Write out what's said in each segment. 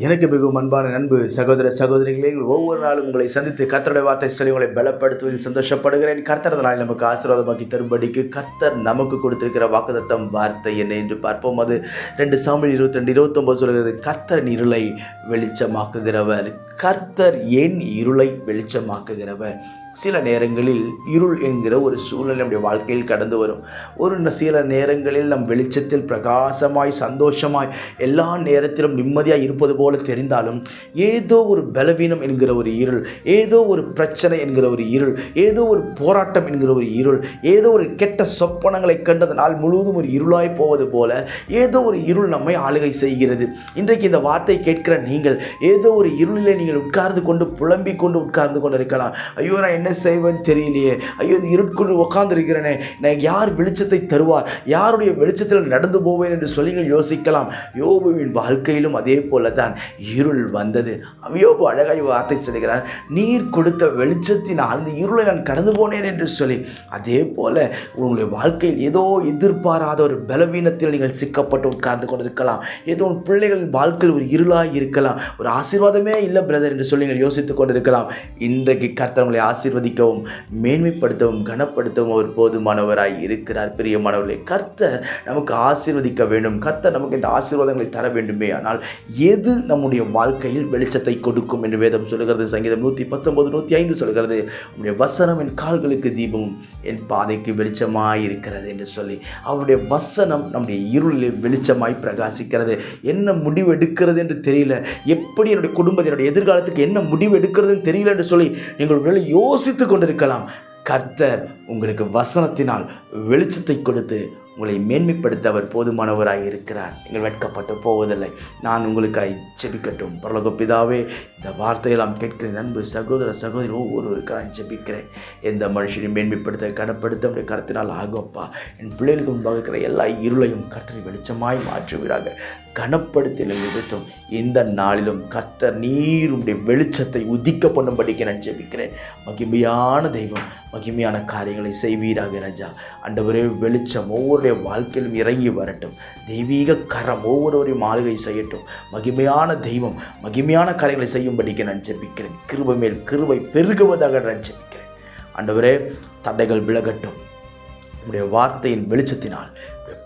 எனக்கு மிகவும் அன்பான நண்பு சகோதர சகோதரிகளே, ஒவ்வொரு நாளும் உங்களை சந்தித்து கர்த்தருடைய வார்த்தை சொல்லி உங்களை பலப்படுத்துவதில் சந்தோஷப்படுகிறேன். கர்த்தர் நாளை நமக்கு ஆசீர்வாதமாக்கி தரும்படிக்கு கர்த்தர் நமக்கு கொடுத்திருக்கிற வாக்குத்தத்தம் வார்த்தை என்ன என்று பார்ப்போம். அது 2 சாமுவேல் 22:29 சொல்கிறது, கர்த்தர் இருளை வெளிச்சமாக்குகிறவர். கர்த்தர் என் இருளை வெளிச்சமாக்குகிறவர். சில நேரங்களில் இருள் என்கிற ஒரு சூழ்நிலை நம்முடைய வாழ்க்கையில் கடந்து வரும். சில நேரங்களில் நம் வெளிச்சத்தில் பிரகாசமாய் சந்தோஷமாய் எல்லா நேரத்திலும் நிம்மதியாக இருப்பது போல தெரிந்தாலும் ஏதோ ஒரு பலவீனம் என்கிற ஒரு இருள், ஏதோ ஒரு பிரச்சனை என்கிற ஒரு இருள், ஏதோ ஒரு போராட்டம் என்கிற ஒரு இருள், ஏதோ ஒரு கெட்ட சொப்பனங்களை கண்டதனால் முழுவதும் ஒரு இருளாய் போவது போல ஏதோ ஒரு இருள் நம்மை ஆளுகை செய்கிறது. இன்றைக்கு இந்த வார்த்தை கேட்கிற நீங்கள் ஏதோ ஒரு இருளிலே நீங்கள் உட்கார்ந்து கொண்டு புலம்பிக் கொண்டு உட்கார்ந்து கொண்டு இருக்கலாம். ஐயோ, நான் என்ன செய்வேன்னு தெரியலையே, ஐயோ இந்த இருட்குள் உட்கார்ந்து இருக்கிறேனே, நான் யார் வெளிச்சத்தை தருவார், யாருடைய வெளிச்சத்தில் நடந்து போவேன் என்று சொல்லி யோசிக்கலாம். யோபுவின் வாழ்க்கையிலும் அதே போல தான் இருள் வந்தது. யோபு அழகாய் வார்த்தை சொல்கிறான், நீர் கொடுத்த வெளிச்சத்தினால் அந்த இருளை நான் கடந்து போனேன் என்று சொல்லி. அதே போல உங்களுடைய வாழ்க்கையில் ஏதோ எதிர்பாராத ஒரு பலவீனத்தில் நீங்கள் சிக்கப்பட்டு உட்கார்ந்து கொண்டிருக்கலாம். ஏதோ உன் பிள்ளைகளின் வாழ்க்கையில் ஒரு இருளாக இருக்கலாம். ஒரு ஆசீர்வாதமே இல்லை பிரதர் என்று சொல்லி நீங்கள் யோசித்துக் கொண்டிருக்கலாம். இன்றைக்கு கர்த்தர் உங்களை ஆசீர்வதிக்கவும் மேன்மைப்படுத்தவும் கனப்படுத்தவும் அவர் போதுமானவராய் இருக்கிறார். பிரியமானவர்களே, கர்த்தர் நமக்கு ஆசீர்வதிக்க வேண்டும். கர்த்தர் நமக்கு இந்த ஆசீர்வாதங்களை தர வேண்டுமே. ஆனால் எது நம்முடைய வாழ்க்கையில் வெளிச்சத்தை கொடுக்கும் என்று வேதம் சொல்கிறது. சங்கீதம் 119:105 சொல்கிறது, உம்முடைய வசனம் என் கால்களுக்கு தீபமும் என் பாதைக்கு வெளிச்சமாய் இருக்கிறது என்று சொல்லி. அவருடைய வசனம் நம்முடைய இருளில் வெளிச்சமாய் பிரகாசிக்கிறது. என்ன முடிவு எடுக்கிறது என்று தெரியல, எப்படி என்னுடைய குடும்பத்தினுடைய எதிர்காலத்துக்கு என்ன முடிவு எடுக்கிறதுன்னு தெரியல என்று சொல்லி நீங்கள் யோசித்து கொண்டிருக்கலாம். கர்த்தர் உங்களுக்கு வசனத்தினால் வெளிச்சத்தை கொடுத்து உங்களை மேன்மைப்படுத்த அவர் போதுமானவராய் இருக்கிறார். நீங்கள் வெட்கப்பட்டு போவதில்லை. நான் உங்களுக்காய் ஜெபிக்கட்டும். பரலோக பிதாவே, இந்த வார்த்தையெல்லாம் கேட்கிற நண்பு சகோதர சகோதரி ஒவ்வொருவருக்காக ஜெபிக்கிறேன். எந்த மனுஷனையும் மேன்மைப்படுத்த கனப்படுத்த உடைய கருத்தினால் ஆகும்ப்பா. என் பிள்ளைகளுக்கு முன்பாக இருக்கிற எல்லா இருளையும் கர்த்தரை வெளிச்சமாய் மாற்றுவீராக. கனப்படுத்தி நிறுத்தும். இந்த நாளிலும் கர்த்தர் நீர் உடைய வெளிச்சத்தை உதிக்க பண்ணும்படிக்க நான் ஜெபிக்கிறேன். மகிமையான தெய்வம், மகிமையான காரியங்களை செய்வீராக ராஜா. ஆண்டவரே, வெளிச்சம் ஒவ்வொருடைய வாழ்க்கையிலும் இறங்கி வரட்டும். தெய்வீக கரம் ஒவ்வொருவரையும் ஆளுகை செய்யட்டும். மகிமையான தெய்வம் மகிமையான காரியங்களை செய்யும்படிக்க நான் ஜெபிக்கிறேன். கிருபை மேல் கிருபை பெருகுவதாக நான் ஜெபிக்கிறேன். ஆண்டவரே, தடைகள் விலகட்டும். உடைய வார்த்தையின் வெளிச்சத்தினால்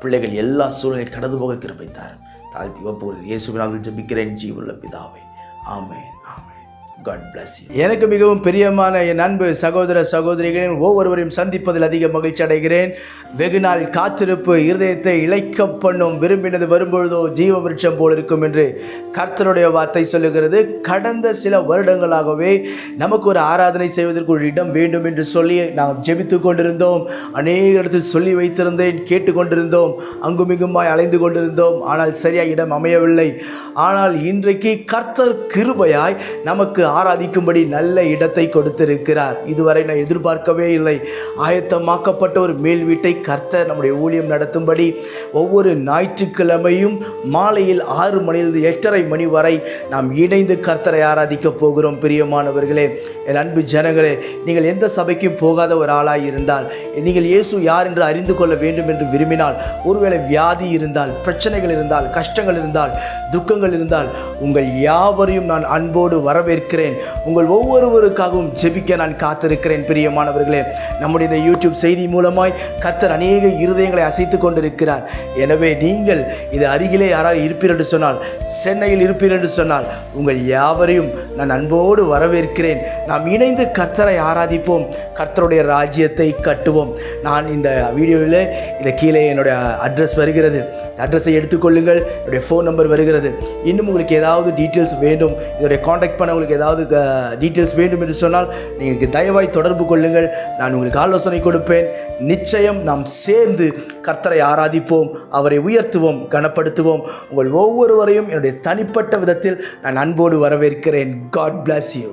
பிள்ளைகள் எல்லா சூழ்நிலையும் கடந்து போக கிருபை தாரும். தாழ்த்தி ஒப்புகிறேன். இயேசுவினால் ஜெபிக்கிறேன் ஜீவனுள்ள பிதாவே. ஆமென். God bless you. எனக்கு மிகவும் பிரியமான என் அன்பு சகோதர சகோதரிகளின் ஒவ்வொருவரையும் சந்திப்பதில் அதிக மகிழ்ச்சி அடைகிறேன். வெகு நாள் காத்திருப்பு இருதயத்தை இளைக்க பண்ணும், விரும்பினது வரும்பொழுதோ ஜீவ விருட்சம் போல் இருக்கும் என்று கர்த்தருடைய வார்த்தை சொல்லுகிறது. கடந்த சில வருடங்களாகவே நமக்கு ஒரு ஆராதனை செய்வதற்கு ஒரு இடம் வேண்டும் என்று சொல்லி நாம் ஜெபித்து கொண்டிருந்தோம். அநேக இடத்தில் சொல்லி வைத்திருந்தேன், கேட்டுக்கொண்டிருந்தோம், அங்குமிங்குமாய் அலைந்து கொண்டிருந்தோம். ஆனால் சரியாக இடம் அமையவில்லை. ஆனால் இன்றைக்கு கர்த்தர் கிருபையாய் நமக்கு ஆராதிக்கும்படி நல்ல இடத்தை கொடுத்திருக்கிறார். இதுவரை நான் எதிர்பார்க்கவே இல்லை. ஆயத்தமாக்கப்பட்ட ஒரு மேல் வீட்டை கர்த்தர் நம்முடைய ஊழியம் நடத்தும்படி ஒவ்வொரு ஞாயிற்றுக்கிழமையும் மாலையில் 6 மணியிலிருந்து 8:30 மணி வரை நாம் இணைந்து கர்த்தரை ஆராதிக்க போகிறோம். பிரியமானவர்களே, என் அன்பு ஜனங்களே, நீங்கள் எந்த சபைக்கும் போகாத ஒரு ஆளாய் இருந்தால், நீங்கள் இயேசு யார் என்று அறிந்து கொள்ள வேண்டும் என்று விரும்பினால், ஒருவேளை வியாதி இருந்தால், பிரச்சனைகள் இருந்தால், கஷ்டங்கள் இருந்தால், துக்கங்கள் இருந்தால், உங்கள் யாவரையும் நான் அன்போடு வரவேற்கிறேன். உங்கள் ஒவ்வொருவருக்காகவும் ஜெபிக்க நான் காத்திருக்கிறேன். பிரியமானவர்களே, நம்முடைய இந்த யூடியூப் செய்தி மூலமாய் கர்த்தர் அநேக இருதயங்களை அசைத்து கொண்டிருக்கிறார். எனவே நீங்கள் இது அருகிலே யாராவது இருப்பீர் என்று சொன்னால், சென்னையில் இருப்பீர் என்று சொன்னால், உங்கள் யாவரையும் நான் அன்போடு வரவேற்கிறேன். நாம் இணைந்து கர்த்தரை ஆராதிப்போம், கர்த்தருடைய ராஜ்யத்தை கட்டுவோம். நான் இந்த வீடியோவில் இதை கீழே என்னுடைய அட்ரஸ் வருகிறது. அட்ரஸை எடுத்துக்கொள்ளுங்கள். என்னுடைய ஃபோன் நம்பர் வருகிறது. இன்னும் உங்களுக்கு ஏதாவது டீட்டெயில்ஸ் வேண்டும், இதோடைய காண்டாக்ட் பண்ண உங்களுக்கு ஏதாவது டீட்டெயில்ஸ் வேண்டும் என்று சொன்னால் நீங்கள் தயவாய் தொடர்பு கொள்ளுங்கள். நான் உங்களுக்கு ஆலோசனை கொடுப்பேன். நிச்சயம் நாம் சேர்ந்து கர்த்தரை ஆராதிப்போம், அவரை உயர்த்துவோம், கனப்படுத்துவோம். உங்கள் ஒவ்வொருவரையும் என்னுடைய தனிப்பட்ட விதத்தில் நான் அன்போடு வரவேற்கிறேன். God bless you.